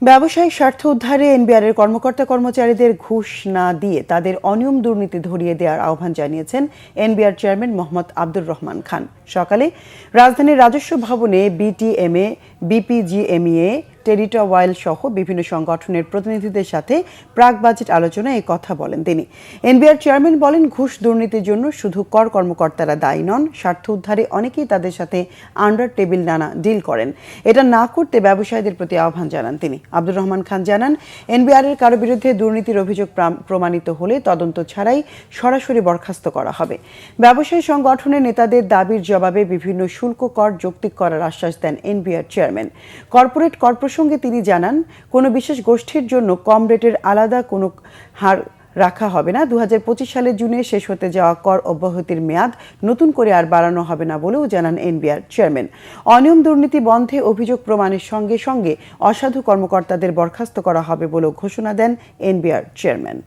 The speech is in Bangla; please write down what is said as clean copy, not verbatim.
ব্যবসায়িক স্বার্থ উদ্ধারে এনবিআরের কর্মকর্তা কর্মচারীদের ঘুষ না দিয়ে তাদের অনিয়ম দুর্নীতি ধরিয়ে দেওয়ার আহ্বান জানিয়েছেন এনবিআর চেয়ারম্যান মোহাম্মদ আব্দুর রহমান খান। সকালে রাজধানীর রাজস্ব ভবনে বিটিএমএ, বিপিজিএমইএ, টেরিটওয়াইল সহ বিভিন্ন সংগঠনের প্রতিনিধিদের সাথে প্রাক বাজেট আলোচনায় এই কথা বলেন তিনি। এনবিআর চেয়ারম্যান বলেন, ঘুষ দুর্নীতির জন্য শুধু কর কর্মকর্তারা দায়ী নন, স্বার্থ উদ্ধারে অনেকেই তাদের সাথে আন্ডার টেবিল নানা ডিল করেন। এটা না করতে ব্যবসায়ীদের প্রতি আহ্বান জানান তিনি। আব্দুর রহমান খান জানান, এনবিআরের কারো বিরুদ্ধে দুর্নীতির অভিযোগ প্রমাণিত হলে তদন্ত ছাড়াই সরাসরি বরখাস্ত করা হবে। ব্যবসায়ী সংগঠনের নেতাদের দাবির জবাবে বিভিন্ন শুল্ক কর যৌক্তিক করার আশ্বাস দেন এনবিআর চেয়ারম্যান। কর্পোরেট কর প্রসঙ্গে তিনি জানান, কোনো বিশেষ গোষ্ঠীর জন্য কম রেটের আলাদা কোনো হার রাখা হবে না। 2025 সালের জুনে শেষ হতে যাওয়া কর অব্যাহতির মেয়াদ নতুন করে আর বাড়ানো হবে না বলেও জানান এনবিআর চেয়ারম্যান। অনিয়ম দুর্নীতি বন্ধে অভিযোগ প্রমাণের সঙ্গে সঙ্গে অসাধু কর্মকর্তাদের বরখাস্ত করা হবে বলেও ঘোষণা দেন এনবিআর চেয়ারম্যান।